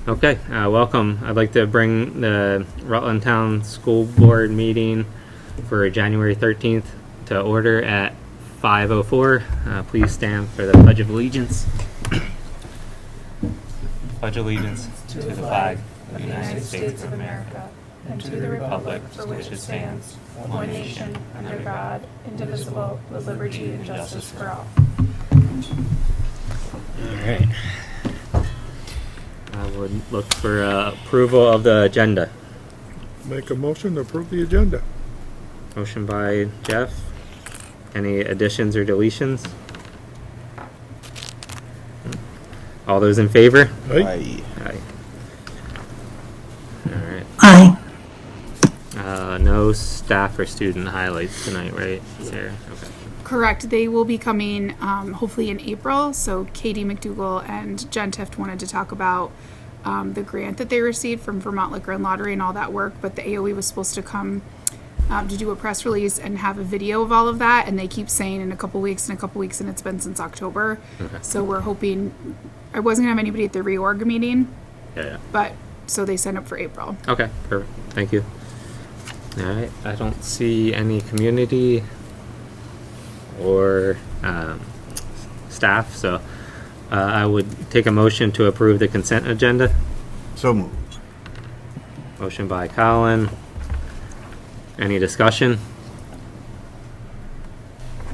Okay, welcome. I'd like to bring the Rutland Town School Board meeting for January 13th to order at 5:04. Please stand for the Pledge of Allegiance. Pledge allegiance to the flag of the United States of America and to the republic for which it stands, one nation, under God, indivisible, with liberty and justice for all. All right. I would look for approval of the agenda. Make a motion to approve the agenda. Motion by Jeff. Any additions or deletions? All those in favor? Aye. Aye. All right. Aye. No staff or student highlights tonight, right, Sarah? Okay. Correct. They will be coming hopefully in April. So Katie McDougall and Jen Tift wanted to talk about the grant that they received from Vermont Liquor and Lottery and all that work. But the AOE was supposed to come to do a press release and have a video of all of that. And they keep saying in a couple weeks, and it's been since October. Okay. So we're hoping, I wasn't going to have anybody at the reorg meeting, Yeah. but so they signed up for April. Okay, perfect. Thank you. All right. I don't see any community or staff, so I would take a motion to approve the consent agenda. So moved. Motion by Colin. Any discussion?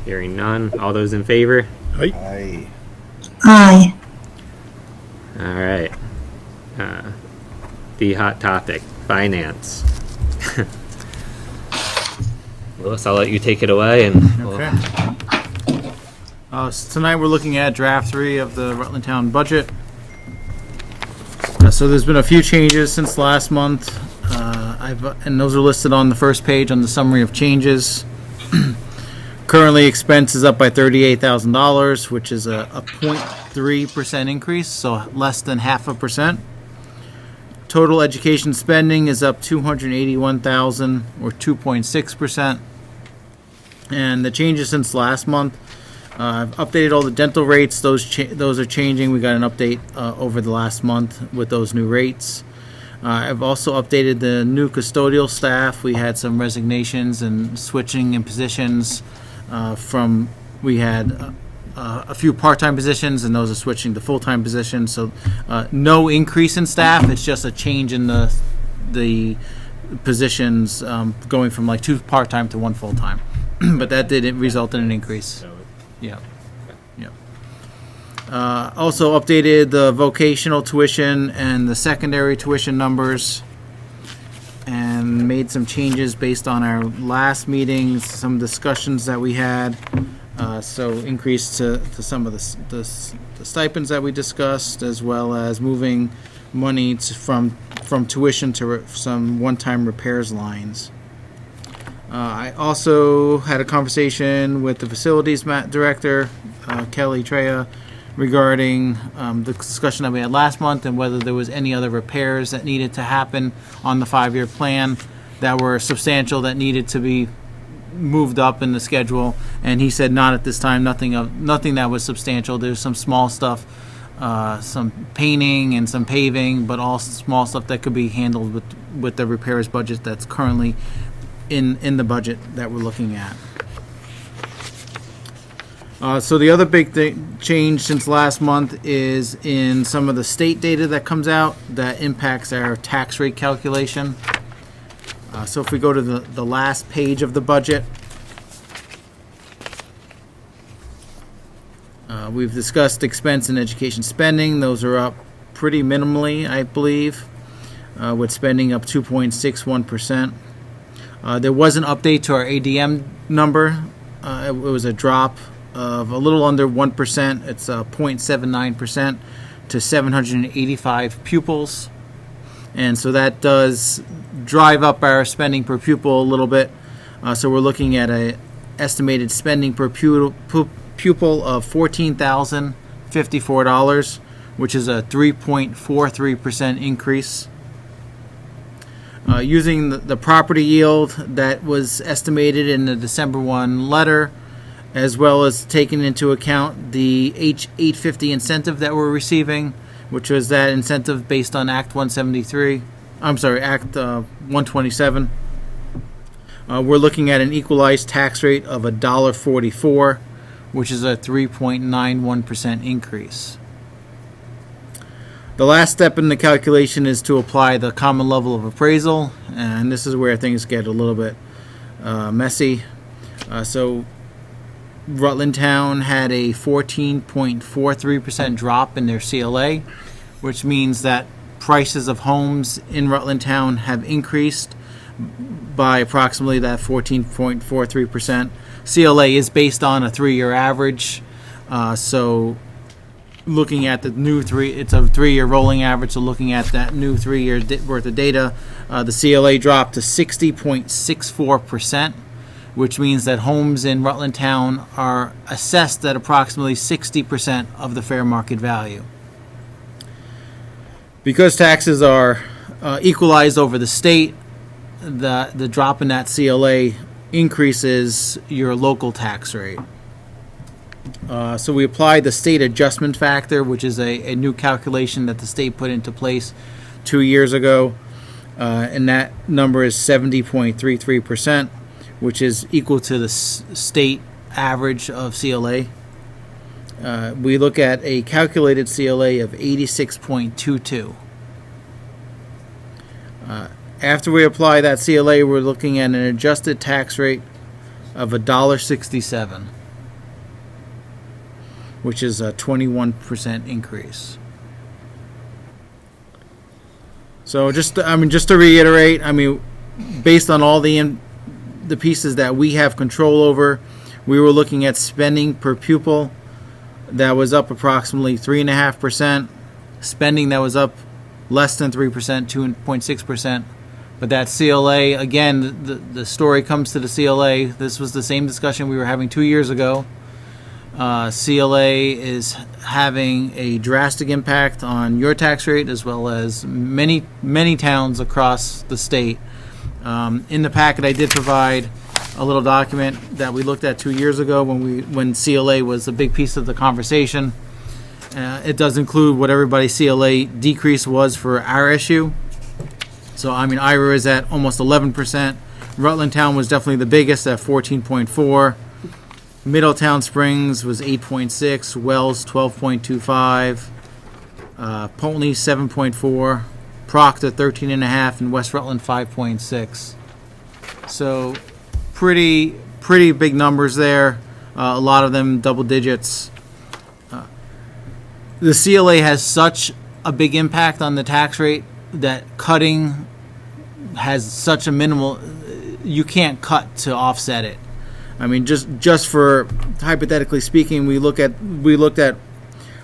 Hearing none. All those in favor? Aye. Aye. Aye. All right. The hot topic, finance. Louis, I'll let you take it away. And Okay. So tonight we're looking at draft 3 of the Rutland Town budget. So there's been a few changes since last month, and those are listed on the first page on the summary of changes. Currently, expense is up by $38,000, which is a 0.3% increase, so less than 0.5%. Total education spending is up $281,000, or 2.6%. And the changes since last month, I've updated all the dental rates. Those are changing. We got an update over the last month with those new rates. I've also updated the new custodial staff. We had some resignations and switching in positions we had a few part-time positions, and those are switching to full-time positions. So no increase in staff. It's just a change in the positions going from like 2 part-time to 1 full-time. But that didn't result in an increase. Yeah. Yeah. Also updated the vocational tuition and the secondary tuition numbers, and made some changes based on our last meetings, some discussions that we had. So increase to some of the stipends that we discussed, as well as moving money from tuition to some one-time repairs lines. I also had a conversation with the facilities director, Kelly Treya, regarding the discussion that we had last month and whether there was any other repairs that needed to happen on the 5-year plan that were substantial, that needed to be moved up in the schedule. And he said not at this time, nothing that was substantial. There's some small stuff, some painting and some paving, but all small stuff that could be handled with the repairs budget that's currently in the budget that we're looking at. So the other big change since last month is in some of the state data that comes out that impacts our tax rate calculation. So if we go to the last page of the budget, we've discussed expense and education spending. Those are up pretty minimally, I believe, with spending up 2.61%. There was an update to our ADM number. It was a drop of a little under 1%. It's 0.79% to 785 pupils. And so that does drive up our spending per pupil a little bit. So we're looking at an estimated spending per pupil of $14,054, which is a 3.43% increase. Using the property yield that was estimated in the December 1 letter, as well as taking into account the H850 incentive that we're receiving, which was that incentive based on Act 173. I'm sorry, Act 127. We're looking at an equalized tax rate of $1.44, which is a 3.91% increase. The last step in the calculation is to apply the common level of appraisal, and this is where things get a little bit messy. So Rutland Town had a 14.43% drop in their CLA, which means that prices of homes in Rutland Town have increased by approximately that 14.43%. CLA is based on a 3-year average, so looking at the new it's a 3-year rolling average, so looking at that new 3-year worth of data, the CLA dropped to 60.64%, which means that homes in Rutland Town are assessed at approximately 60% of the fair market value. Because taxes are equalized over the state, the drop in that CLA increases your local tax rate. So we apply the state adjustment factor, which is a new calculation that the state put into place 2 years ago, and that number is 70.33%, which is equal to the state average of CLA. We look at a calculated CLA of 86.22. After we apply that CLA, we're looking at an adjusted tax rate of $1.67, which is a 21% increase. So just to reiterate, based on all the pieces that we have control over, we were looking at spending per pupil that was up approximately 3.5%, spending that was up less than 3%, 2.6%. But that CLA, again, the story comes to the CLA. This was the same discussion we were having 2 years ago. CLA is having a drastic impact on your tax rate as well as many, many towns across the state. In the packet, I did provide a little document that we looked at 2 years ago when CLA was a big piece of the conversation. It does include what everybody's CLA decrease was for our issue. So, Ira is at almost 11%. Rutland Town was definitely the biggest at 14.4%. Middletown Springs was 8.6%. Wells 12.25%. Pontney 7.4%. Proctor 13.5%, and West Rutland 5.6%. So, pretty big numbers there. A lot of them double digits. The CLA has such a big impact on the tax rate that cutting has such a minimal. You can't cut to offset it. Just for hypothetically speaking, we looked at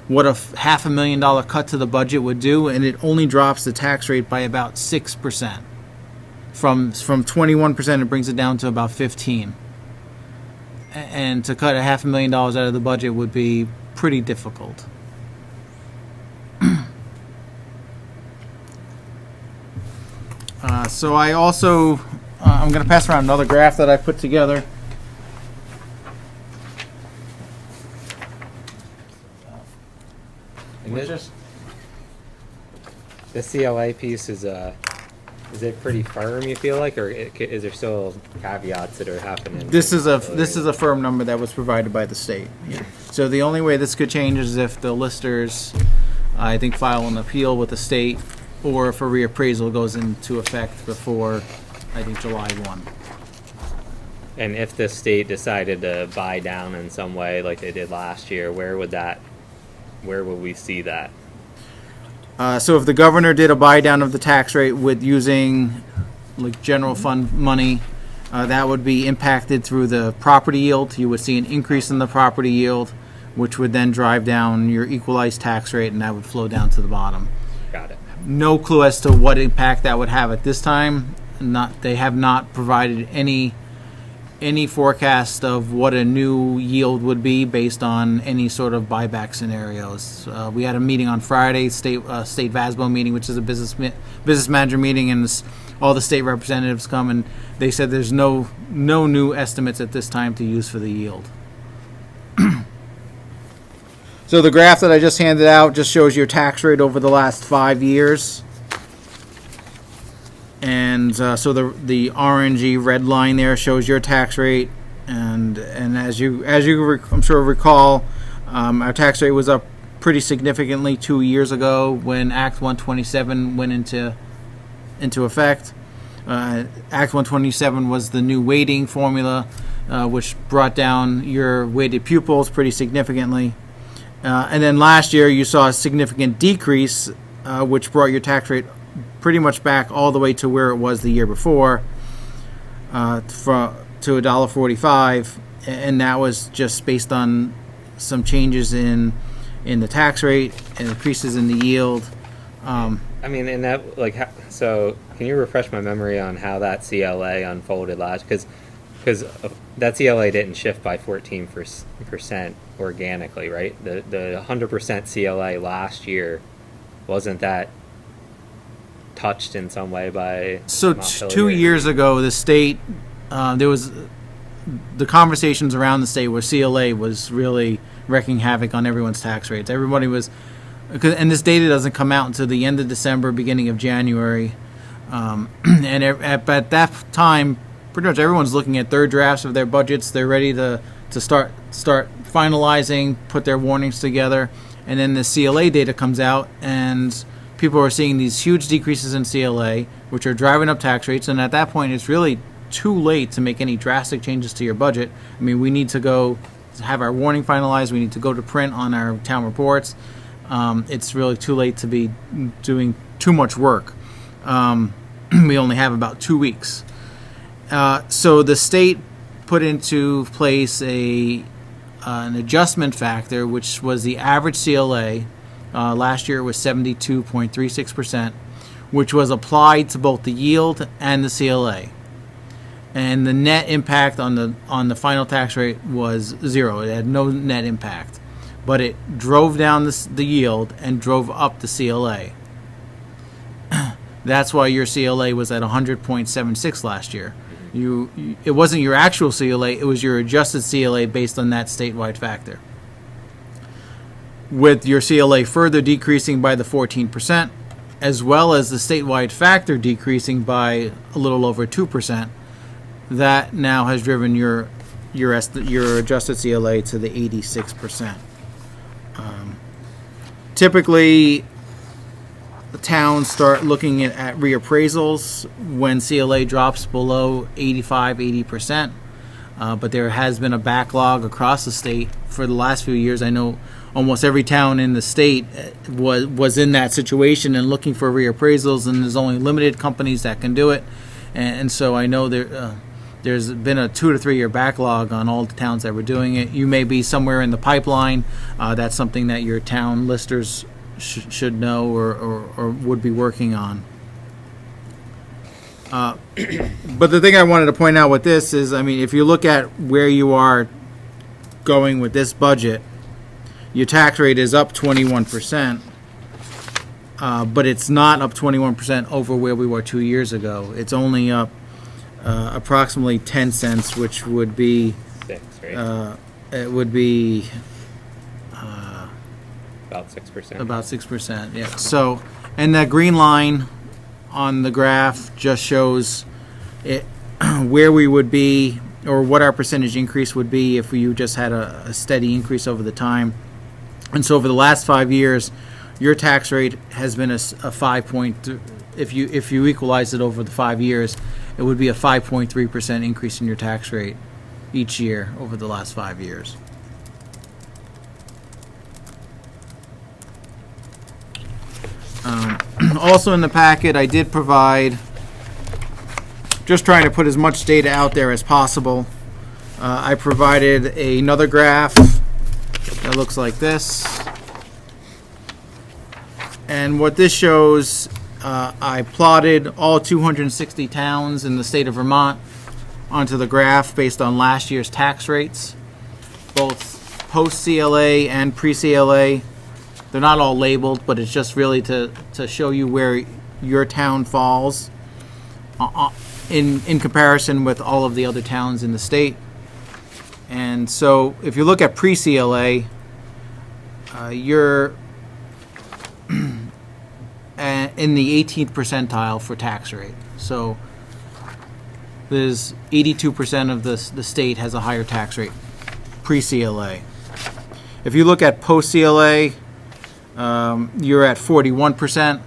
what a $500,000 cut to the budget would do, and it only drops the tax rate by about 6%. From 21%, it brings it down to about 15%. And to cut a $500,000 out of the budget would be pretty difficult. So I also, I'm going to pass around another graph that I put together. And the CLA piece is it pretty firm, you feel like, or is there still caveats that are happening? This is a firm number that was provided by the state. Yeah. So the only way this could change is if the listers, I think, file an appeal with the state, or if a reappraisal goes into effect before, I think, July 1. And if the state decided to buy down in some way, like they did last year, where would we see that? So if the governor did a buy down of the tax rate with using like general fund money, that would be impacted through the property yield. You would see an increase in the property yield, which would then drive down your equalized tax rate, and that would flow down to the bottom. Got it. No clue as to what impact that would have at this time. They have not provided any forecast of what a new yield would be based on any sort of buyback scenarios. We had a meeting on Friday, state VASBO meeting, which is a business manager meeting, and all the state representatives come, and they said there's no new estimates at this time to use for the yield. So the graph that I just handed out just shows your tax rate over the last 5 years. And so the orangey red line there shows your tax rate. And as you I'm sure recall, our tax rate was up pretty significantly 2 years ago when Act 127 went into effect. Act 127 was the new weighting formula, which brought down your weighted pupils pretty significantly. And then last year you saw a significant decrease, which brought your tax rate pretty much back all the way to where it was the year before, to $1.45, and that was just based on some changes in the tax rate and increases in the yield. I mean, in that, like, so can you refresh my memory on how that CLA unfolded last? Because that CLA didn't shift by 14% organically, right? The 100% CLA last year, wasn't that touched in some way by So Montpelier? 2 years ago, the state, there was the conversations around the state where CLA was really wreaking havoc on everyone's tax rates. Everybody was, and this data doesn't come out until the end of December, beginning of January. And at that time, pretty much everyone's looking at third drafts of their budgets. They're ready to start finalizing, put their warnings together, and then the CLA data comes out, and people are seeing these huge decreases in CLA, which are driving up tax rates. And at that point, it's really too late to make any drastic changes to your budget. I mean, we need to go have our warning finalized. We need to go to print on our town reports. It's really too late to be doing too much work. We only have about 2 weeks. So the state put into place an adjustment factor, which was the average CLA. Last year it was 72.36%, which was applied to both the yield and the CLA. And the net impact on the final tax rate was zero. It had no net impact, but it drove down the yield and drove up the CLA. That's why your CLA was at 100.76 last year. It wasn't your actual CLA, it was your adjusted CLA based on that statewide factor. With your CLA further decreasing by the 14%, as well as the statewide factor decreasing by a little over 2%, that now has driven your adjusted CLA to the 86%. Typically, the towns start looking at reappraisals when CLA drops below 80%. But there has been a backlog across the state for the last few years. I know almost every town in the state was in that situation and looking for reappraisals, and there's only limited companies that can do it. And so I know there's been a 2 to 3 year backlog on all the towns that were doing it. You may be somewhere in the pipeline. That's something that your town listers should know or would be working on. But the thing I wanted to point out with this is, I mean, if you look at where you are going with this budget, your tax rate is up 21%, but it's not up 21% over where we were 2 years ago. It's only up approximately 10 cents, which would be 6, right? it would be About 6%. about 6%. Yeah. So, and that green line on the graph just shows it where we would be, or what our percentage increase would be if you just had a steady increase over the time. And so over the last 5 years, your tax rate has been a 5 if you equalize it over the 5 years, it would be a 5.3% increase in your tax rate each year over the last 5 years. Also in the packet, I did provide, just trying to put as much data out there as possible. I provided another graph that looks like this. And what this shows, I plotted all 260 towns in the state of Vermont onto the graph based on last year's tax rates, both post-CLA and pre-CLA. They're not all labeled, but it's just really to show you where your town falls in comparison with all of the other towns in the state. And so if you look at pre-CLA, you're in the 18th percentile for tax rate. So there's 82% of the state has a higher tax rate pre-CLA. If you look at post-CLA, you're at 41%,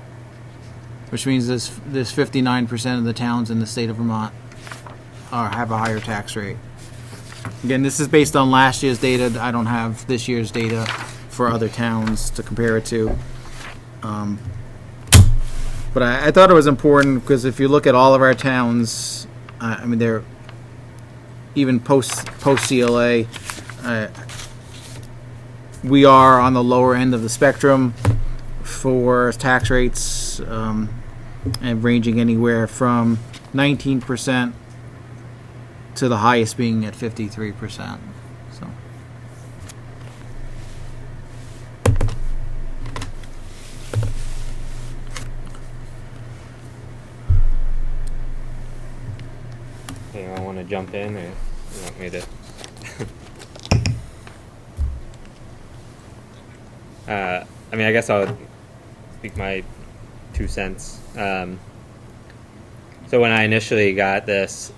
which means there's 59% of the towns in the state of Vermont have a higher tax rate. Again, this is based on last year's data. I don't have this year's data for other towns to compare it to. But I thought it was important because if you look at all of our towns, I mean, they're even post CLA, we are on the lower end of the spectrum for tax rates, and ranging anywhere from 19% to the highest being at 53%. So. Anyone want to jump in, or you want me to? I mean, I guess I'll speak my 2 cents. So when I initially got this,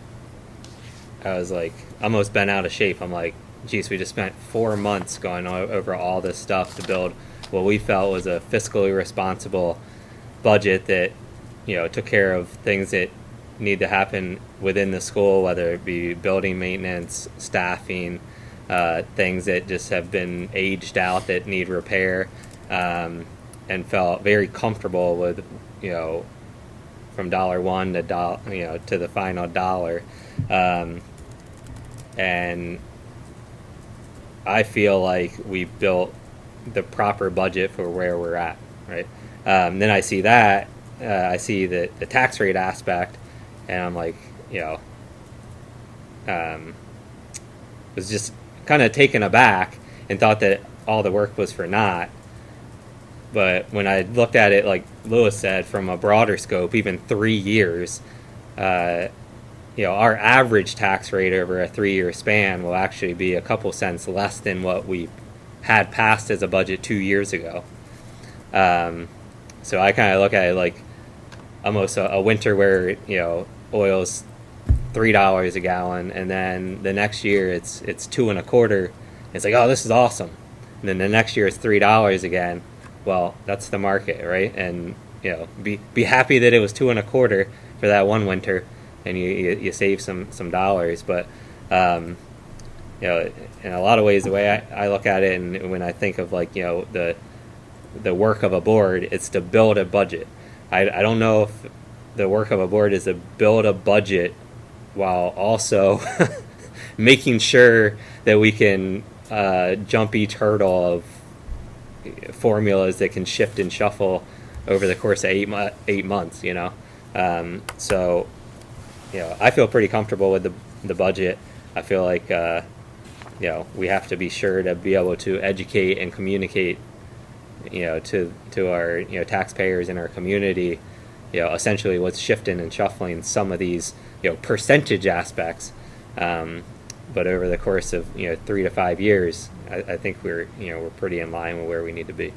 I was like almost bent out of shape. I'm like, geez, we just spent 4 months going over all this stuff to build what we felt was a fiscally responsible budget that, you know, took care of things that need to happen within the school, whether it be building maintenance, staffing, things that just have been aged out that need repair, and felt very comfortable with, you know, from $1 to to the final dollar, and I feel like we built the proper budget for where we're at, right? Then I see that, I see the tax rate aspect, and I'm like, you know, was just kind of taken aback and thought that all the work was for naught. But when I looked at it, like Lewis said, from a broader scope, even 3 years, you know, our average tax rate over a 3-year span will actually be a couple cents less than what we had passed as a budget 2 years ago. So I kind of look at it like almost a winter where, you know, oil's $3 a gallon, and then the next year it's $2.25. It's like, oh, this is awesome. And then the next year it's $3 again. Well, that's the market, right? And, you know, be happy that it was $2.25 for that one winter, and you save some dollars. But you know, in a lot of ways, the way I look at it, and when I think of, like, you know, the work of a board, it's to build a budget. I don't know if the work of a board is to build a budget while also making sure that we can jump each hurdle of formulas that can shift and shuffle over the course of 8 months, you know. So, you know, I feel pretty comfortable with the budget. I feel like, you know, we have to be sure to be able to educate and communicate, you know, to our, you know, taxpayers in our community, you know, essentially what's shifting and shuffling some of these, you know, percentage aspects. But over the course of, you know, 3 to 5 years, I think we're pretty in line with where we need to be.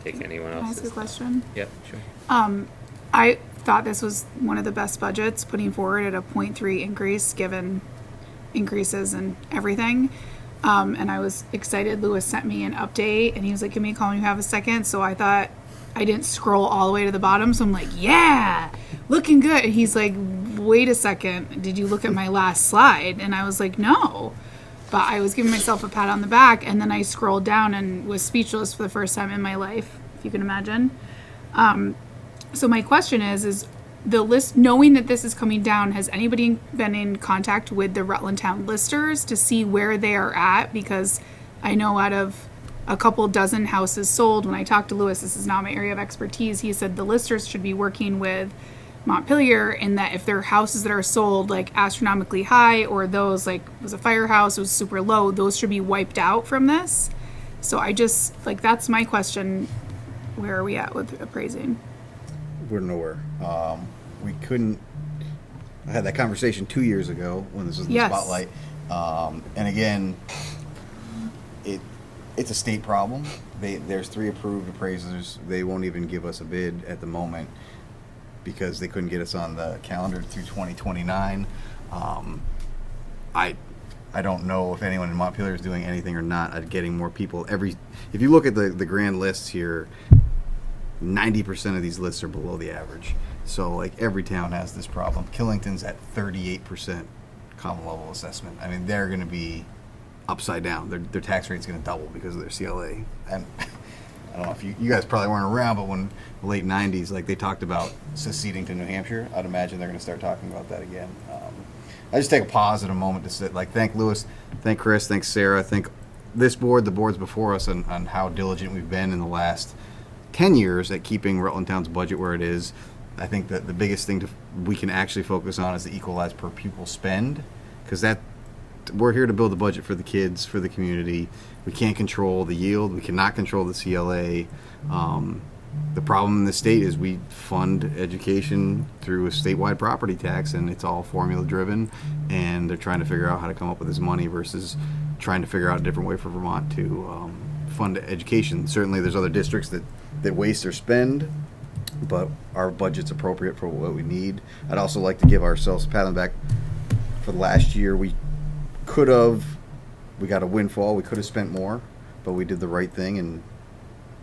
Take anyone else. Can I ask a question? Yep, sure. I thought this was one of the best budgets, putting forward at a 0.3 increase given increases and everything. And I was excited. Lewis sent me an update, and he was like, give me a call when you have a second. So I thought, I didn't scroll all the way to the bottom. So I'm like, yeah, looking good. And he's like, wait a second. Did you look at my last slide? And I was like, no. But I was giving myself a pat on the back. And then I scrolled down and was speechless for the first time in my life, if you can imagine. So my question is the list, knowing that this is coming down, has anybody been in contact with the Rutland Town listers to see where they are at? Because I know out of a couple dozen houses sold, when I talked to Lewis, this is not my area of expertise, he said the listers should be working with Montpelier in that if there are houses that are sold like astronomically high, or those like was a firehouse, was super low, those should be wiped out from this. So I just, like, that's my question. Where are we at with appraising? We're nowhere. We couldn't. I had that conversation 2 years ago when this was in the Yes. spotlight. And again, it's a state problem. There's 3 approved appraisers. They won't even give us a bid at the moment because they couldn't get us on the calendar through 2029. I don't know if anyone in Montpelier is doing anything or not at getting more people. If you look at the grand lists here, 90% of these lists are below the average. So like every town has this problem. Killington's at 38% common level assessment. I mean, they're going to be upside down. Their tax rate's going to double because of their CLA. And I don't know if you guys probably weren't around, but when the late 90s, like they talked about seceding to New Hampshire, I'd imagine they're going to start talking about that again. I just take a pause at a moment to sit, like, thank Louis, thank Chris, thank Sarah, thank this board, the boards before us on how diligent we've been in the last 10 years at keeping Rutland Town's budget where it is. I think that the biggest thing we can actually focus on is the equalized per pupil spend, because we're here to build a budget for the kids, for the community. We can't control the yield. We cannot control the CLA. The problem in the state is we fund education through a statewide property tax, and it's all formula driven, and they're trying to figure out how to come up with this money versus trying to figure out a different way for Vermont to fund education. Certainly there's other districts that waste or spend, but our budget's appropriate for what we need. I'd also like to give ourselves a pat on the back for the last year. We got a windfall. We could have spent more, but we did the right thing, and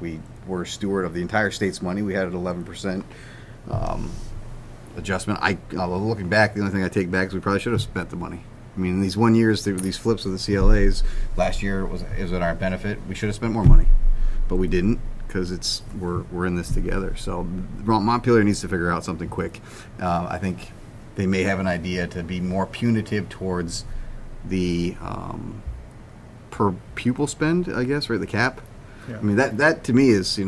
we were a steward of the entire state's money. We had an 11% adjustment. Looking back, the only thing I take back is we probably should have spent the money. I mean, in these 1 years, there were these flips of the CLAs. Last year it was at our benefit. We should have spent more money, but we didn't because we're in this together. So Montpelier needs to figure out something quick. I think they may have an idea to be more punitive towards the per pupil spend, I guess, right? The cap. Yeah. I mean, that to me is,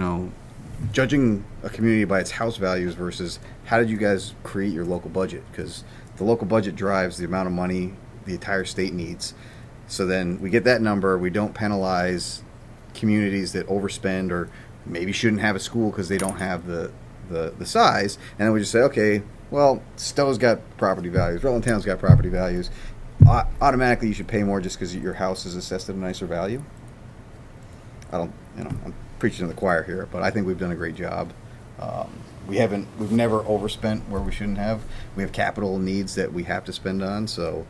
judging a community by its house values versus how did you guys create your local budget? Because the local budget drives the amount of money the entire state needs. So then we get that number. We don't penalize communities that overspend or maybe shouldn't have a school because they don't have the size. And then we just say, okay, well, Stowe's got property values. Rutland Town's got property values. Automatically you should pay more just because your house is assessed at a nicer value. I'm preaching to the choir here, but I think we've done a great job. We've never overspent where we shouldn't have. We have capital needs that we have to spend on, so,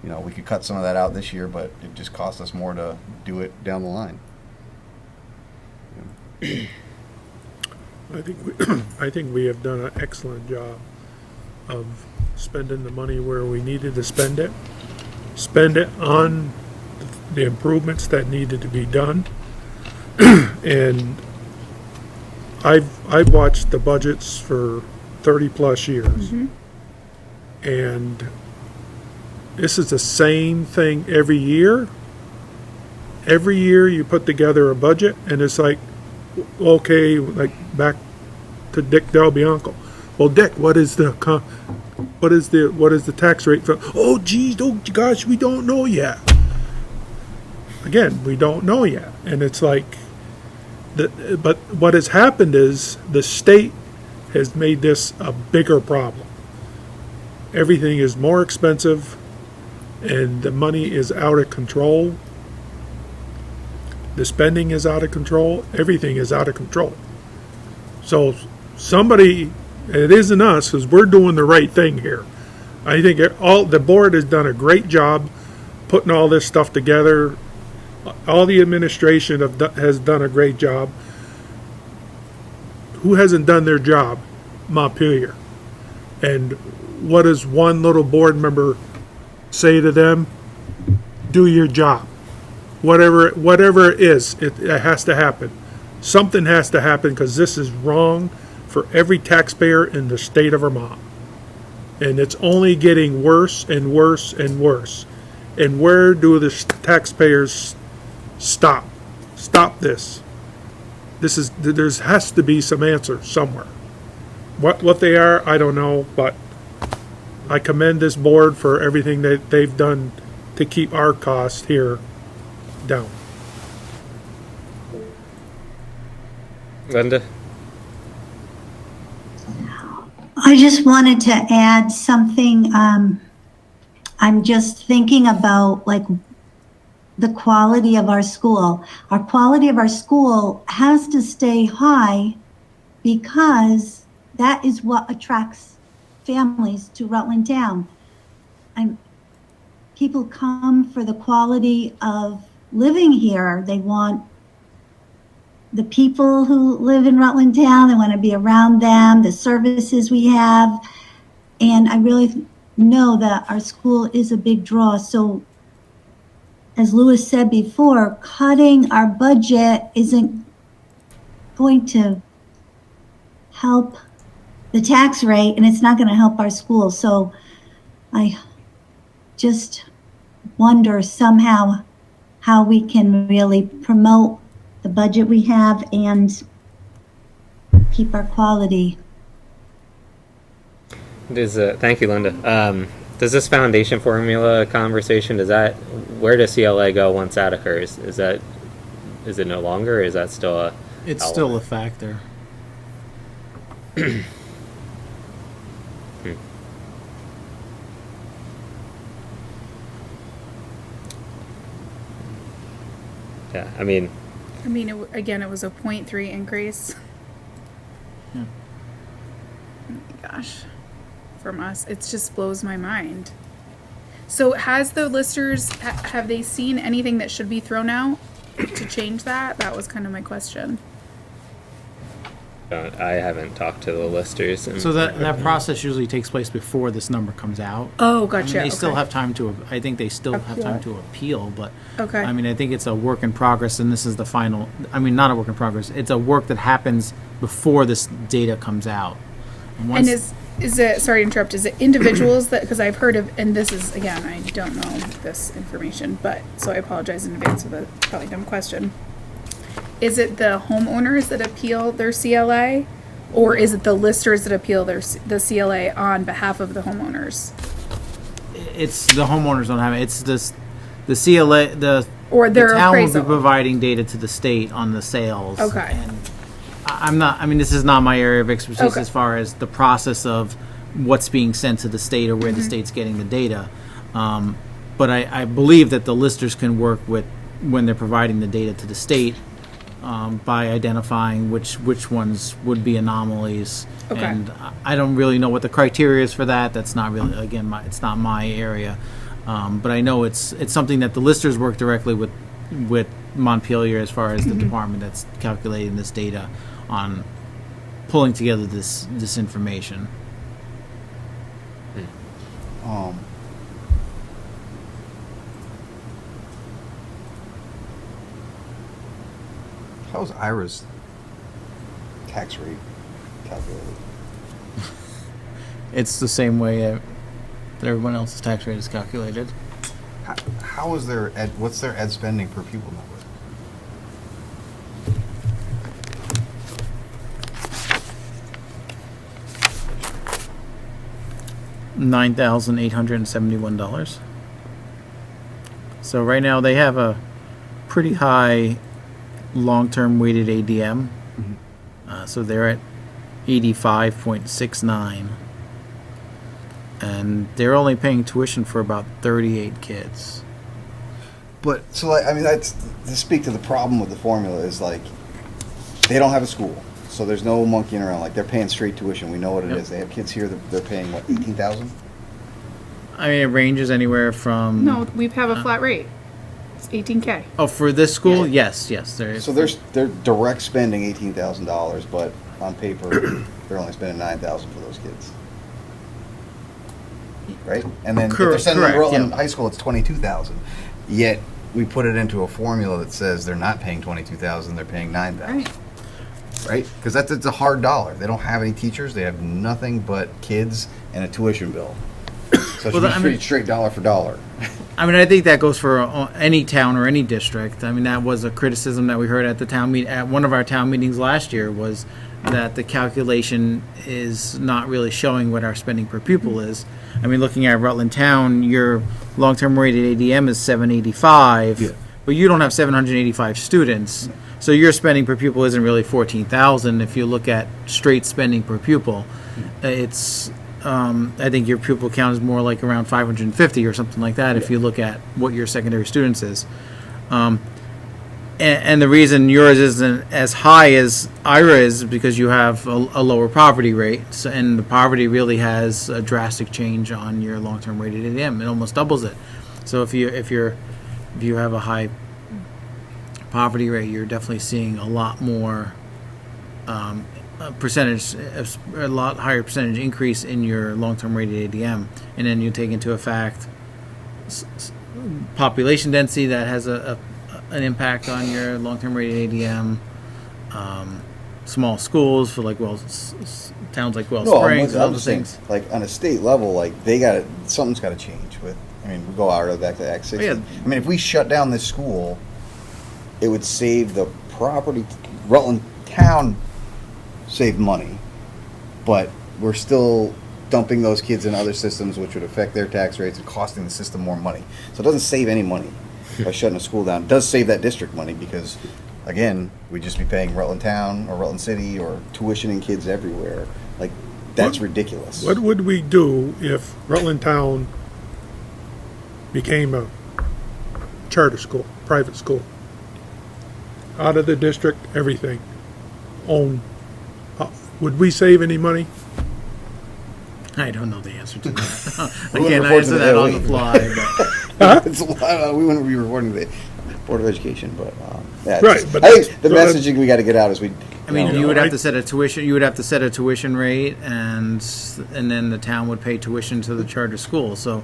we could cut some of that out this year, but it just costs us more to do it down the line. I think we have done an excellent job of spending the money where we needed to spend it on the improvements that needed to be done. And I've watched the budgets for 30 plus years, and this is the same thing every year. Every year you put together a budget, and it's like, okay, like back to Dick Del Bianco. Well, Dick, what is the tax rate for? Oh, geez, oh gosh, we don't know yet. Again, we don't know yet, and it's like. But what has happened is the state has made this a bigger problem. Everything is more expensive, and the money is out of control. The spending is out of control. Everything is out of control. So somebody, it isn't us, because we're doing the right thing here. I think the board has done a great job putting all this stuff together. All the administration has done a great job. Who hasn't done their job? Montpelier. And what does one little board member say to them? Do your job. Whatever it is, it has to happen. Something has to happen because this is wrong for every taxpayer in the state of Vermont. And it's only getting worse and worse and worse. And where do the taxpayers stop this? There has to be some answer somewhere. What they are, I don't know, but I commend this board for everything that they've done to keep our costs here down. Linda? I just wanted to add something. I'm just thinking about, like, the quality of our school. Our quality of our school has to stay high because that is what attracts families to Rutland Town. People come for the quality of living here. They want the people who live in Rutland Town, they want to be around them, the services we have. And I really know that our school is a big draw. So as Louis said before, cutting our budget isn't going to help the tax rate, and it's not going to help our school. So I just wonder somehow how we can really promote the budget we have and keep our quality. Thank you, Linda. Does this foundation formula conversation, where does CLA go once that occurs? Is it no longer, or is that still a It's element? still a factor. Yeah, I mean, Again, it was a 0.3 increase. Yeah. Oh my gosh. From us, it just blows my mind. So has the listers, have they seen anything that should be thrown out to change that? That was kind of my question. I haven't talked to the listers. So that process usually takes place before this number comes out. Oh, I mean, gotcha. they still okay. have time to, I think they still have time Appeal to appeal, but Okay. I mean, I think it's a work in progress, and this is the final, I mean, not a work in progress, it's a work that happens before this data comes out. And once- is it, sorry to interrupt, is it individuals that, because I've heard of, and this is, again, I don't know this information, but, so I apologize in advance for the probably dumb question. Is it the homeowners that appeal their CLA, or is it the listers that appeal the CLA on behalf of the homeowners? It's the homeowners don't have it, it's this, the CLA, Or their the town will be appraisal? providing data to the state on the sales. Okay. And I'm not, I mean, this is not my area of expertise Okay. as far as the process of what's being sent to the state or where Mm-hmm. the state's getting the data. But I believe that the listers can work with, when they're providing the data to the state, by identifying which ones would be anomalies. Okay. And I don't really know what the criteria is for that. That's not really, again, it's not my area. But I know it's something that the listers work directly with Montpelier as far as the department that's calculating this data on pulling together this information. How's Ira's tax rate calculated? It's the same way that everyone else's tax rate is calculated. How is their what's their ed spending per pupil number? $9,871. So right now they have a pretty high long-term weighted ADM. So they're at 85.69. And they're only paying tuition for about 38 kids. But so like, I mean, that's to speak to the problem with the formula is like they don't have a school, so there's no monkeying around. Like they're paying straight tuition. We know what it Yep. is. They have kids here. They're paying what, 18,000? I mean, it ranges anywhere from... No, we have a flat rate. It's 18K. Oh, for this school? Yes, there is. So they're direct spending $18,000, but on paper they're only spending $9,000 for those kids. Right? And then if they're sending them to Correct, Rutland yeah. High School, it's $22,000. Yet we put it into a formula that says they're not paying $22,000, they're paying $9,000. Right. Right? Because it's a hard dollar. They don't have any teachers. They have nothing but kids and a tuition bill. So it should Well, be straight dollar for dollar. I mean, I think that goes for any town or any district. I mean, that was a criticism that we heard at the at one of our town meetings last year, was that the calculation is not really showing what our spending per pupil is. I mean, looking at Rutland Town, your long-term rated ADM is 785, Yeah. but you don't have 785 students, so your spending per pupil isn't really 14,000. If you look at straight spending per pupil, it's I think your pupil count is more like around 550 or something like that if you look at what your secondary students is. And the reason yours isn't as high as Ira is because you have a lower poverty rate, so, and the poverty really has a drastic change on your long-term rated ADM. It almost doubles it. So if you have a high poverty rate, you're definitely seeing a lot more a lot higher percentage increase in your long-term rated ADM, and then you take into effect population density that has an impact on your long-term rated ADM. Small schools for like towns like Wells Springs, and all those things. Like on a state level, like something's got to change with. I mean, we go out back to Act 60. Oh, yeah. I mean, if we shut down this school, it would save the property. Rutland Town saved money, but we're still dumping those kids in other systems, which would affect their tax rates and costing the system more money. So it doesn't save any money by shutting a school down. It does save that district money because, again, we'd just be paying Rutland Town or Rutland City or tuitioning kids everywhere. Like, that's ridiculous. What would we do if Rutland Town became a charter school, private school? Out of the district, everything. Owned. Would we save any money? I don't know the answer to that. I We wouldn't can't report to answer the that on LE. the fly. It's a lot. We wouldn't be reporting to the Board of Education, but yeah. Right, Just, but I think that's- the so that's- messaging we got to get out is I mean, No, you would I- have to set a tuition. You would have to set a tuition rate, and then the town would pay tuition to the charter school. So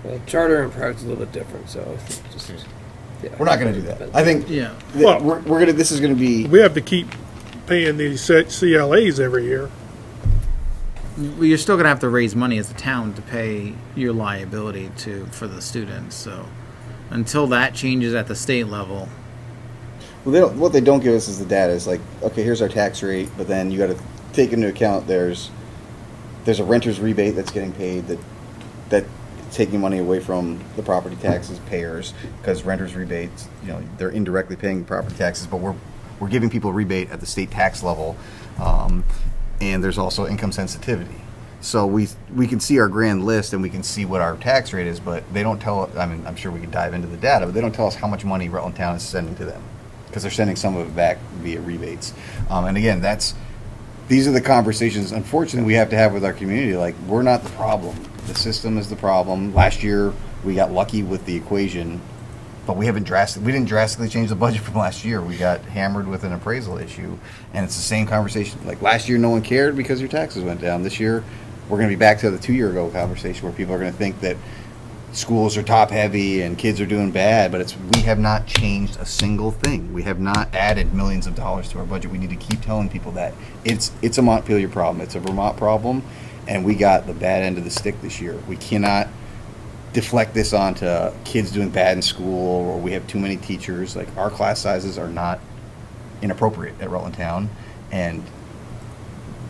Well, charter and private is a little bit different, so just, yeah. we're not going to do that. I think yeah, that Well- we're gonna. This is going to be. We have to keep paying these CLAs every year. well, you're still going to have to raise money as a town to pay your liability for the students. So until that changes at the state level, Well, what they don't give us is the data. Is like, okay, here's our tax rate, but then you got to take into account there's a renter's rebate that's getting paid that taking money away from the property taxes payers because renters rebates, they're indirectly paying property taxes, but we're giving people a rebate at the state tax level, and there's also income sensitivity. So we can see our grand list and we can see what our tax rate is, but they don't tell. I mean, I'm sure we could dive into the data, but they don't tell us how much money Rutland Town is sending to them because they're sending some of it back via rebates. And again, these are the conversations, unfortunately, we have to have with our community. Like, we're not the problem. The system is the problem. Last year, we got lucky with the equation, but we didn't drastically change the budget from last year. We got hammered with an appraisal issue, and it's the same conversation. Like, last year, no one cared because your taxes went down. This year, we're going to be back to the 2 year ago conversation where people are going to think that schools are top heavy and kids are doing bad, but we have not changed a single thing. We have not added millions of dollars to our budget. We need to keep telling people that it's a Montpelier problem. It's a Vermont problem, and we got the bad end of the stick this year. We cannot deflect this onto kids doing bad in school or we have too many teachers. Like, our class sizes are not inappropriate at Rutland Town, and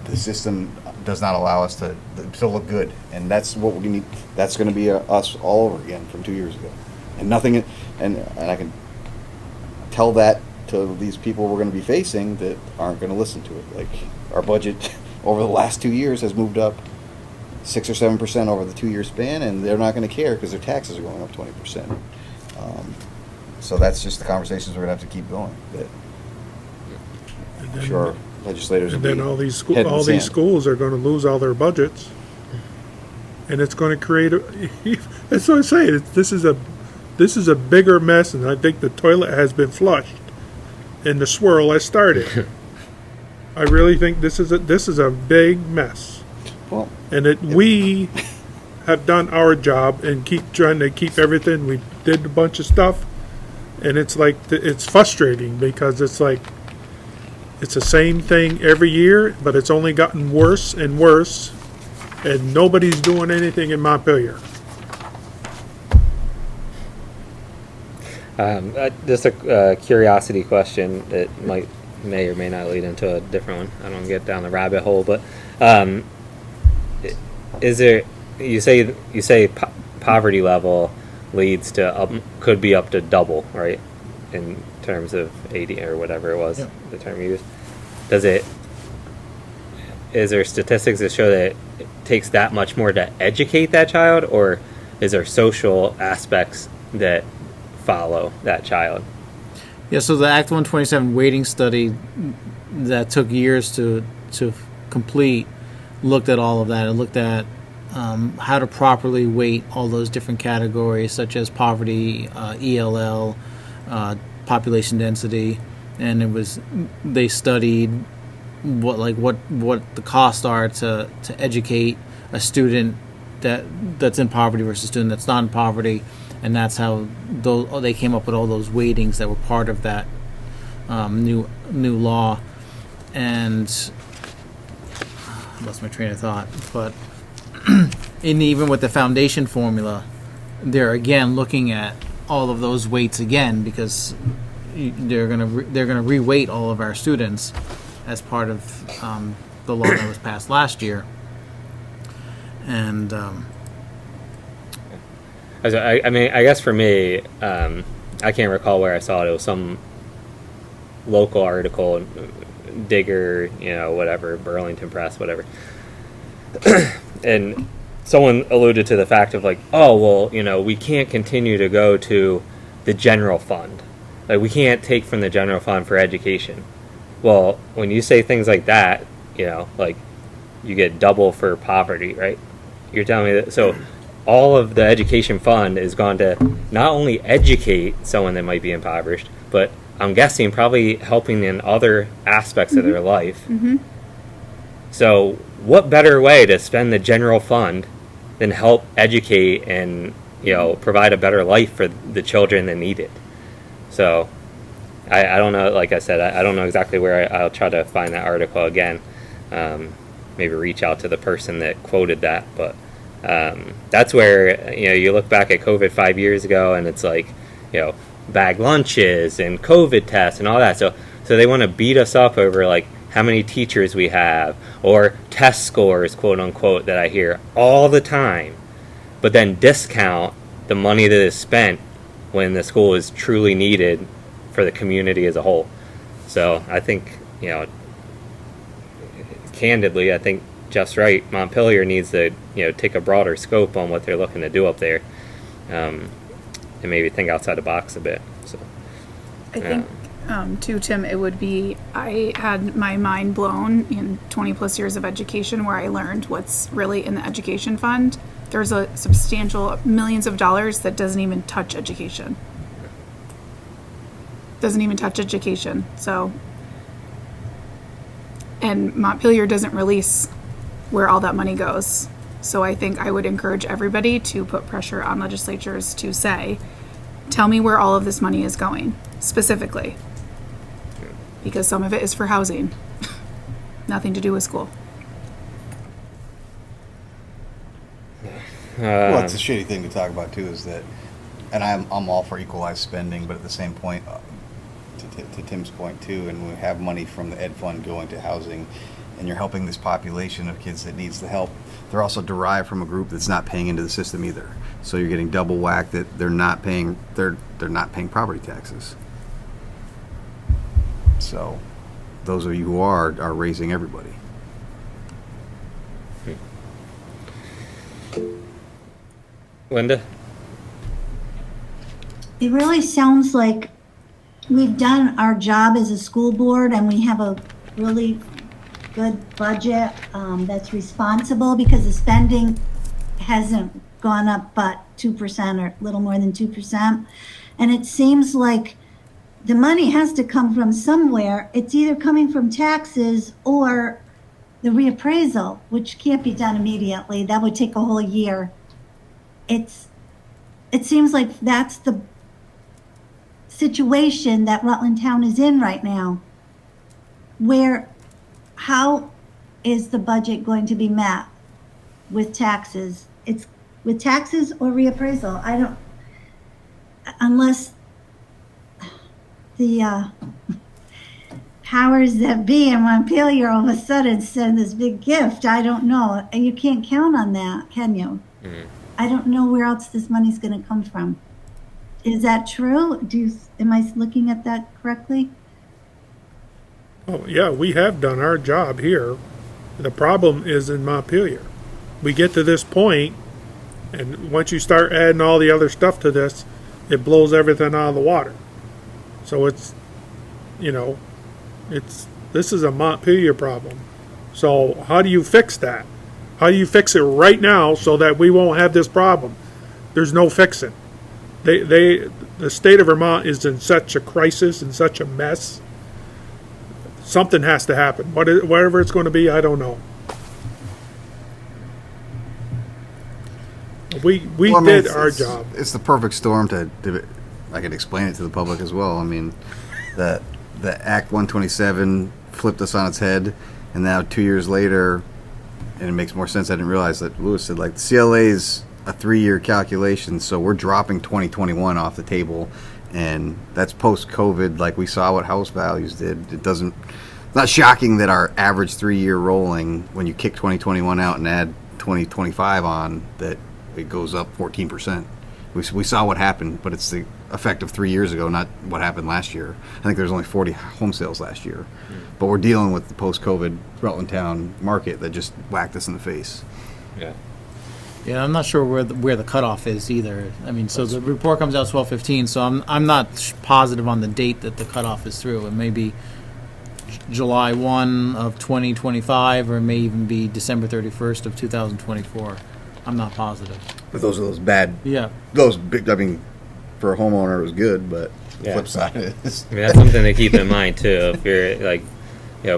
the system does not allow us to look good, and that's what we need. That's going to be us all over again from 2 years ago, and nothing. And I can tell that to these people we're going to be facing that aren't going to listen to it. Like, our budget over the last 2 years has moved up 6 or 7% over the 2 year span, and they're not going to care because their taxes are going up 20%. So that's just the conversations we're going to have to keep going. That I'm sure legislators And will then be all these head in the sand. schools are going to lose all their budgets, and it's going to create that's what I say. This is a bigger mess, and I think the toilet has been flushed, and the swirl has started. I really think this is a big mess, Well, and that we have done our job and keep trying to keep everything. We did a bunch of stuff, and it's like it's frustrating because it's like. It's the same thing every year, but it's only gotten worse and worse, and nobody's doing anything in Montpelier. Just a curiosity question that may or may not lead into a different one. I don't want to get down the rabbit hole, but is there? You say poverty level leads to could be up to double, right? In terms of 80 or whatever it was, the term you used. Is there statistics that show that it takes that much more to educate that child, or is there social aspects that follow that child. Yeah, so the Act 127 weighting study that took years to complete looked at all of that. It looked at how to properly weight all those different categories, such as poverty, ELL, population density, and they studied what the costs are to educate a student that's in poverty versus a student that's not in poverty, and that's how they came up with all those weightings that were part of that new law. And I lost my train of thought, but even with the foundation formula, they're again looking at all of those weights again, because they're gonna reweight all of our students as part of the law that was passed last year. And I mean, I guess for me, I can't recall where I saw it. It was some local article, Digger, whatever, Burlington Press, whatever. And someone alluded to the fact of like, oh, well, we can't continue to go to the general fund. Like, we can't take from the general fund for education. Well, when you say things like that, like, you get double for poverty, right? You're telling me that, so all of the education fund is gone to not only educate someone that might be impoverished, but I'm guessing probably helping in other aspects of their life. Mm-hmm. So what better way to spend the general fund than help educate and, provide a better life for the children that need it? So I don't know, like I said, I don't know exactly where I'll try to find that article again. Maybe reach out to the person that quoted that, but that's where, you look back at COVID 5 years ago, and it's like, bag lunches and COVID tests and all that. So they want to beat us up over like how many teachers we have or test scores, quote unquote, that I hear all the time, but then discount the money that is spent when the school is truly needed for the community as a whole. So I think, candidly, I think just right, Montpelier needs to, take a broader scope on what they're looking to do up there, and maybe think outside the box a bit. So I think, too, Tim, it would be, I had my mind blown in 20 plus years of education where I learned what's really in the education fund. There's a substantial millions of dollars that doesn't even touch education. So, and Montpelier doesn't release where all that money goes. So I think I would encourage everybody to put pressure on legislatures to say, tell me where all of this money is going, specifically. Because some of it is for housing. Nothing to do with school. Well, it's a shitty thing to talk about too, is that, and I'm all for equalized spending, but at the same point, to Tim's point too, and we have money from the ed fund going to housing, and you're helping this population of kids that needs the help. They're also derived from a group that's not paying into the system either. So you're getting double whack that they're not paying property taxes. So those of you who are raising everybody. Linda? It really sounds like we've done our job as a school board, and we have a really good budget that's responsible, because the spending hasn't gone up but 2% or a little more than 2%. And it seems like the money has to come from somewhere. It's either coming from taxes or the reappraisal, which can't be done immediately. That would take a whole year. It seems like that's the situation that Rutland Town is in right now, where how is the budget going to be met with taxes? It's with taxes or reappraisal. Unless the powers that be in Montpelier all of a sudden send this big gift. I don't know. And you can't count on that, can you? Mm-hmm. I don't know where else this money's going to come from. Is that true? Am I looking at that correctly? Oh, yeah, we have done our job here. The problem is in Montpelier. We get to this point, and once you start adding all the other stuff to this, it blows everything out of the water. So it's, this is a Montpelier problem. So how do you fix that? How do you fix it right now so that we won't have this problem? There's no fixing. The state of Vermont is in such a crisis and such a mess. Something has to happen. Whatever it's going to be, I don't know. We Well, I mean, did our job. It's the perfect storm to I could explain it to the public as well. I mean, the Act 127 flipped us on its head, and now 2 years later, and it makes more sense. I didn't realize that Lewis said, like, the CLA is a 3-year calculation, so we're dropping 2021 off the table, and that's post-COVID. Like, we saw what house values did. It's not shocking that our average 3-year rolling, when you kick 2021 out and add 2025 on, that it goes up 14%. We saw what happened, but it's the effect of 3 years ago, not what happened last year. I think there's only 40 home sales last year. But we're dealing with the post-COVID Rutland Town market that just whacked us in the face. Yeah. Yeah, I'm not sure where the cutoff is either. I mean, so the report comes out 12/15, so I'm not positive on the date that the cutoff is through. It may be July 1 of 2025, or it may even be December 31st of 2024. I'm not positive. But those are those bad, Yeah. those big, I mean, for a homeowner it was good, but Yeah. flip side is. I mean, that's something to keep in mind too. If you're like,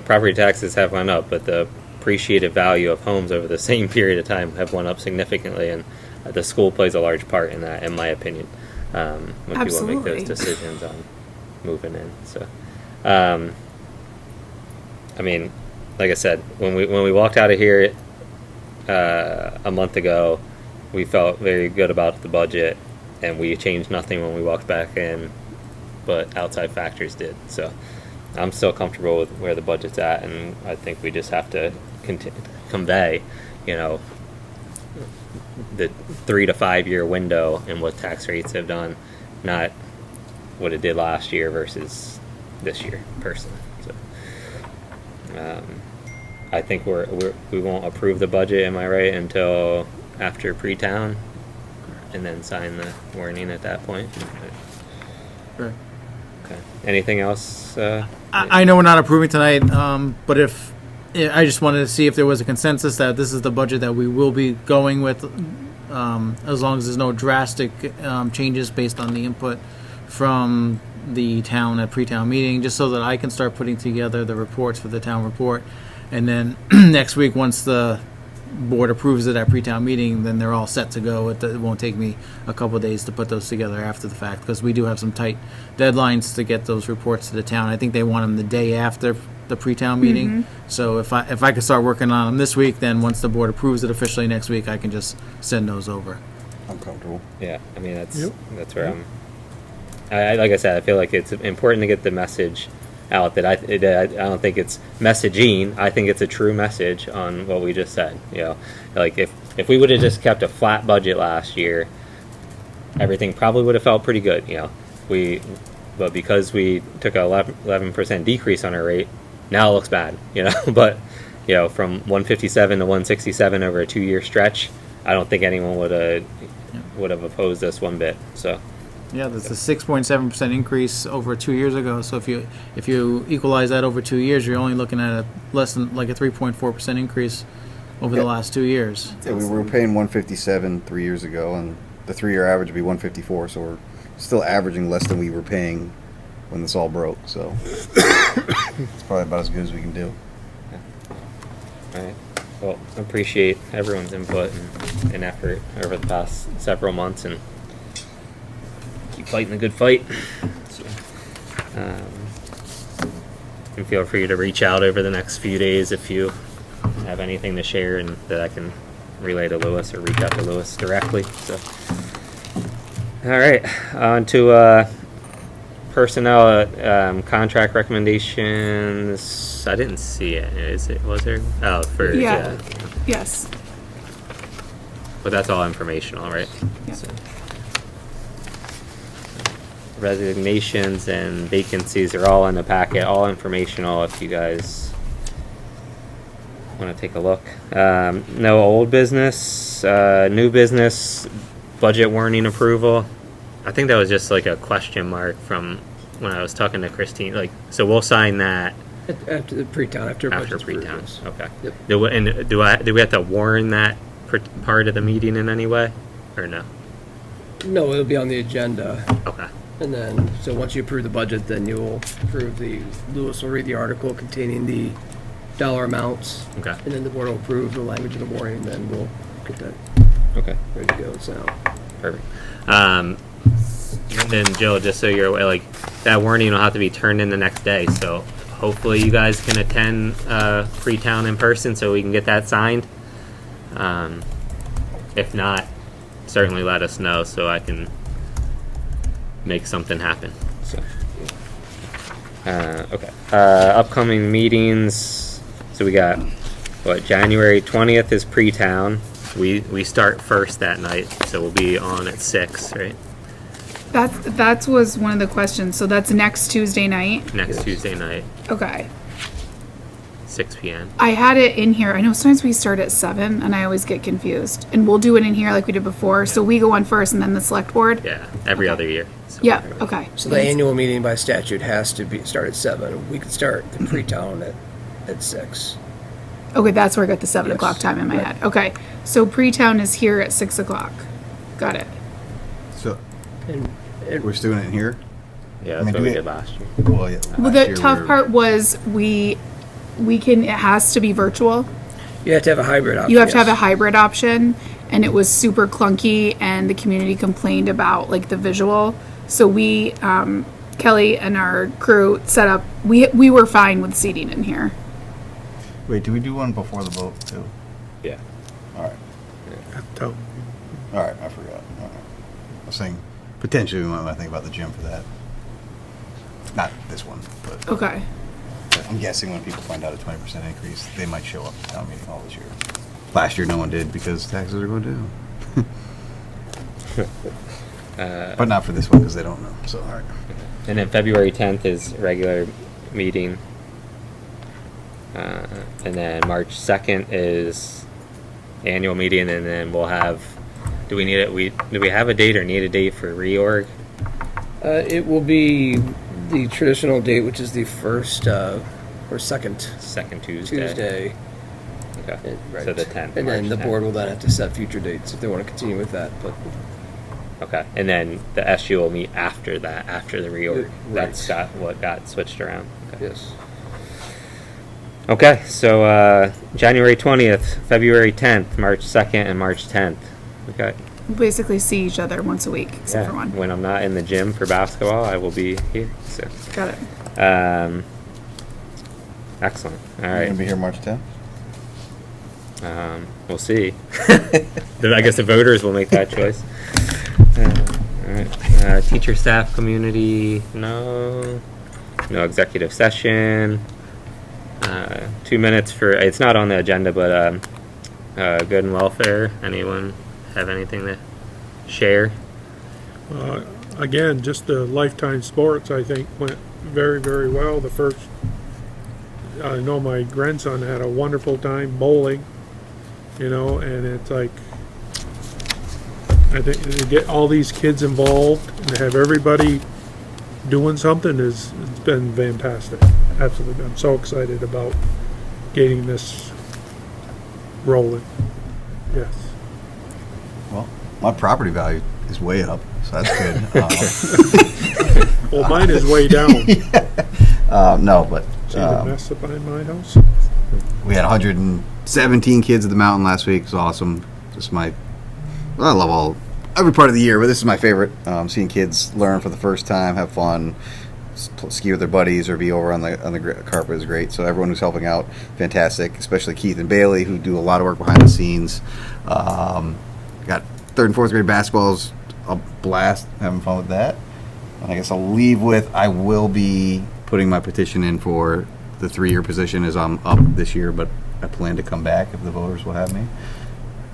property taxes have went up, but the appreciated value of homes over the same period of time have went up significantly, and the school plays a large part in that, in my opinion, when people Absolutely. make those decisions on moving in. So, I mean, like I said, when we walked out of here a month ago, we felt very good about the budget, and we changed nothing when we walked back in, but outside factors did. So I'm still comfortable with where the budget's at, and I think we just have to convey, the 3 to 5 year window and what tax rates have done, not what it did last year versus this year, personally. So I think we won't approve the budget, am I right, until after pre-town, and then sign the warning at that point. Sure. Okay. Anything else? I know we're not approving tonight, but I just wanted to see if there was a consensus that this is the budget that we will be going with, as long as there's no drastic changes based on the input from the town at pre-town meeting, just so that I can start putting together the reports for the town report. And then next week, once the board approves it at pre-town meeting, then they're all set to go. It won't take me a couple of days to put those together after the fact, because we do have some tight deadlines to get those reports to the town. I think they want them the day after the pre-town meeting. So if I could start working on them this week, then once the board approves it officially next week, I can just send those over. I'm comfortable. Yeah, I mean, that's Yep. that's where I like I said, I feel like it's important to get the message out that I don't think it's messaging. I think it's a true message on what we just said. Like if we would have just kept a flat budget last year, everything probably would have felt pretty good. But because we took a 11% decrease on our rate, now it looks bad. But from 157 to 167 over a 2-year stretch, I don't think anyone would have opposed us one bit. So. Yeah, that's a 6.7% increase over 2 years ago. So if you equalize that over 2 years, you're only looking at less than like a 3.4% increase over the last 2 years. Yeah, we were paying 157 3 years ago, and the 3-year average would be 154. So we're still averaging less than we were paying when this all broke. So it's probably about as good as we can do. All right. Well, I appreciate everyone's input and effort over the past several months, and keep fighting the good fight. So, and feel free to reach out over the next few days if you have anything to share and that I can relay to Lewis, or reach out to Lewis directly. So, all right, on to personnel contract recommendations. I didn't see it. Was there? Oh, for Yeah. Yes. But that's all informational, right? Yeah. So, resignations and vacancies are all in the packet, all informational if you guys want to take a look. No old business, new business, budget warning approval. I think that was just like a question mark from when I was talking to Christine. Like, so we'll sign that After the pre-town, after after budget's pre-town. approved, yes. Okay. Yep. Do we have to warn that part of the meeting in any way, or no? No, it'll be on the agenda. Okay. And then, so once you approve the budget, then you'll approve Lewis will read the article containing the dollar amounts. Okay. And then the board will approve the language of the warning, and then we'll get that Okay. ready to go, so. Perfect. And then Jill, just so you're aware, like that warning will have to be turned in the next day. So hopefully you guys can attend pre-town in person so we can get that signed. If not, certainly let us know so I can make something happen. So okay. Upcoming meetings. So we got what, January 20th is pre-town. We start first that night, so we'll be on at 6, right? That was one of the questions. So that's next Tuesday night. Next Tuesday night, Okay. 6 p.m. I had it in here. I know sometimes we start at 7 and I always get confused. And we'll do it in here like we did before. So we go on first and then the select board. Yeah, every other year. So Yeah, okay. So the annual meeting by statute has to start at 7. We could start the pre-town at 6. Okay, that's where I got the 7 Yes, o'clock time in my right. head. Okay. So pre-town is here at 6 o'clock. Got it. So And we're still doing it in here? Yeah, I that's mean, what do we we- did last year. Well, yeah. Well, last the year tough we were- part was we can, it has to be virtual. you have to have a hybrid option. You have to have a yes. hybrid option, and it was super clunky, and the community complained about like the visual. So we, Kelly and our crew set up. We were fine with seating in here. Wait, do we do one before the vote too? Yeah. All right. So, All right, I forgot. All right. I was saying potentially we might want to think about the gym for that. Not this one, but Okay. I'm guessing when people find out a 20% increase, they might show up to town meeting hall this year. Last year, no one did because taxes are going down. But not for this one because they don't know. So, all right. And then February 10th is regular meeting. And then March 2nd is annual meeting, and then we'll have. Do we have a date or need a date for reorg? It will be the traditional date, which is the first or second Second Tuesday. Tuesday. Okay. Right. So the 10th. And then March the 10th. board will then have to set future dates if they want to continue with that. But Okay. And then the SU will meet after that, after the reorg. Right. That's what got switched around. Okay. yes. Okay, so January 20th, February 10th, March 2nd, and March 10th. Okay. We basically see each other once a week, except for one. When I'm not in the gym for basketball, I will be here. So, Got it. excellent. All You're right. going to be here March 10th? We'll see. I guess the voters will make that choice. All right. Teacher, staff, community, no executive session. 2 minutes for, it's not on the agenda, but good and welfare. Anyone have anything to share? again, just the Lifetime Sports, I think, went very, very well. The first, I know my grandson had a wonderful time bowling, you know, and it's like, I think to get all these kids involved and have everybody doing something it's been fantastic. Absolutely. I'm so excited about getting this rolling. Yes. Well, my property value is way up, so that's good. Well, mine is way down. No, but See the mess up behind my house? we had 117 kids at the mountain last week. It was awesome. I love every part of the year, but this is my favorite. Seeing kids learn for the first time, have fun, ski with their buddies, or be over on the carpet is great. So everyone who's helping out, fantastic. Especially Keith and Bailey, who do a lot of work behind the scenes. Got third and fourth grade basketball is a blast. Having fun with that. And I guess I'll leave with I will be putting my petition in for the 3-year position as I'm up this year, but I plan to come back if the voters will have me.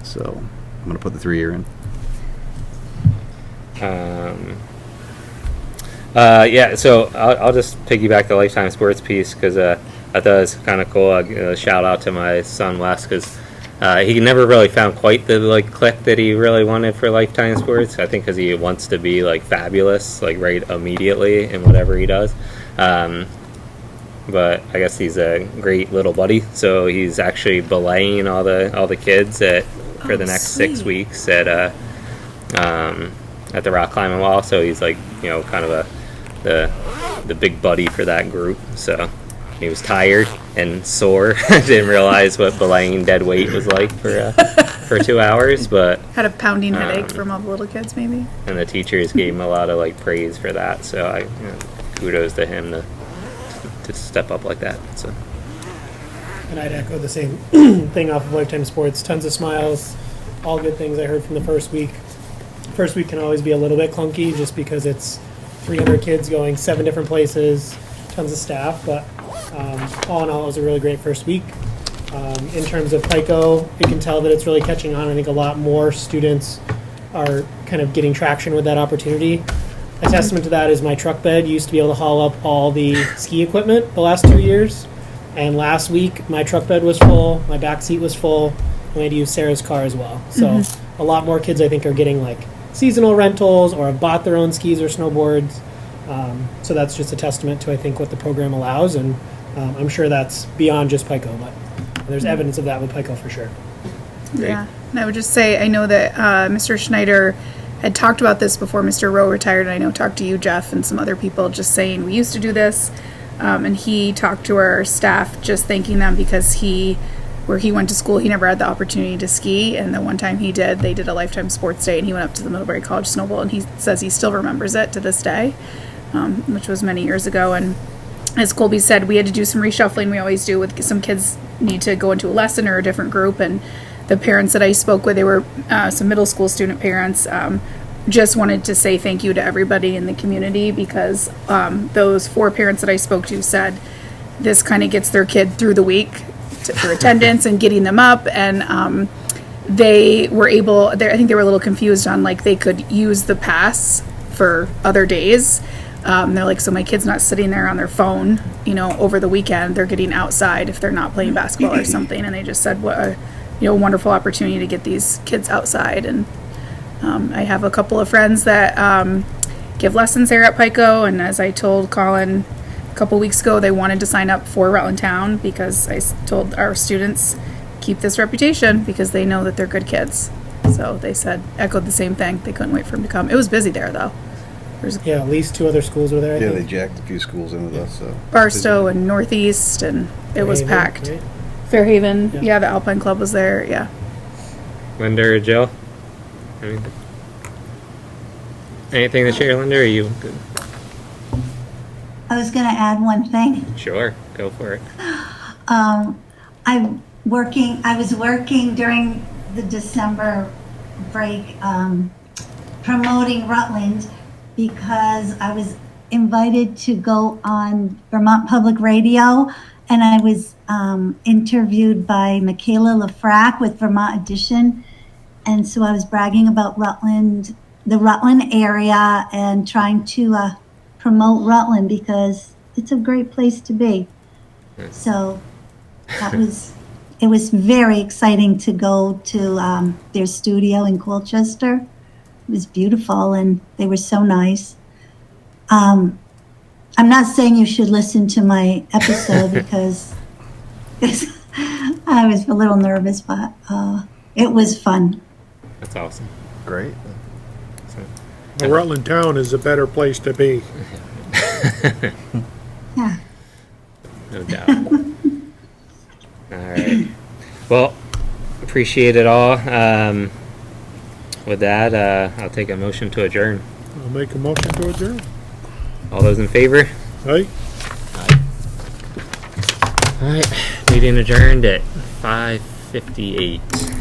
So I'm going to put the 3-year in. Yeah, so I'll just piggyback the Lifetime Sports piece because I thought it was kind of cool. I'll give a shout out to my son Wes because He never really found quite the like click that he really wanted for Lifetime Sports. I think because he wants to be like fabulous, like right immediately in whatever he does. But I guess he's a great little buddy. So he's actually belaying all the kids for the next 6 weeks at the rock climbing wall. So he's like, you know, kind of the big buddy for that group. So he was tired and sore. Didn't realize what belaying dead weight was like for 2 hours, but Had a pounding headache from all the little kids, maybe. and the teachers gave him a lot of like praise for that. So kudos to him to step up like that. So And I'd echo the same thing off of Lifetime Sports. Tons of smiles, all good things I heard from the first week. First week can always be a little bit clunky just because it's 300 kids going 7 different places, tons of staff, but all in all, it was a really great first week. In terms of PICO, you can tell that it's really catching on. I think a lot more students are kind of getting traction with that opportunity. A testament to that is my truck bed used to be able to haul up all the ski equipment the last 2 years. And last week, my truck bed was full, my back seat was full, and we had to use Sarah's car as well. So a lot more kids, I think, are getting like seasonal rentals or have bought their own skis or snowboards. So that's just a testament to, I think, what the program allows. And I'm sure that's beyond just PICO, but there's evidence of that with PICO for sure. Yeah, and I would just say, I know that Mr. Schneider had talked about this before Mr. Rowe retired, and I know talked to you, Jeff, and some other people, just saying we used to do this, and he talked to our staff just thanking them because where he went to school, he never had the opportunity to ski, and the one time he did, they did a Lifetime Sports Day, and he went up to the Middlebury College Snow Bowl, and he says he still remembers it to this day, which was many years ago. And as Colby said, we had to do some reshuffling. We always do with some kids need to go into a lesson or a different group, and the parents that I spoke with, they were some middle school student parents, just wanted to say thank you to everybody in the community because those 4 parents that I spoke to said this kind of gets their kid through the week for attendance and getting them up, and they were able, I think they were a little confused on like they could use the pass for other days. They're like, so my kid's not sitting there on their phone, over the weekend. They're getting outside if they're not playing basketball or something. And they just said, what a wonderful opportunity to get these kids outside. And I have a couple of friends that give lessons there at PICO. And as I told Colin a couple weeks ago, they wanted to sign up for Rutland Town because I told our students, keep this reputation because they know that they're good kids. So they echoed the same thing. They couldn't wait for him to come. It was busy there though. Yeah, at least 2 other schools were there, I Yeah, think. they jacked a few schools in with us. So Barstow and Northeast, and it was Fairhaven, packed. right? Fairhaven, Yeah. yeah, the Alpine Club was there, yeah. Linda or Jill? Anything to share, Linda? Or are you good? I was going to add one thing. Sure, go for it. I was working during the December break promoting Rutland because I was invited to go on Vermont Public Radio, and I was interviewed by Michaela Lafrac with Vermont Edition, and so I was bragging about Rutland, the Rutland area, and trying to promote Rutland because it's a great place to be. So it was very exciting to go to their studio in Colchester. It was beautiful, and they were so nice. I'm not saying you should listen to my episode because I was a little nervous, but it was fun. That's awesome. great. Well, Rutland Town is a better place to be. Yeah. No doubt. All right. Well, appreciate it all. With that, I'll take a motion to adjourn. I'll make a motion to adjourn. All those in favor? Right? All right. Meeting adjourned at 5:58.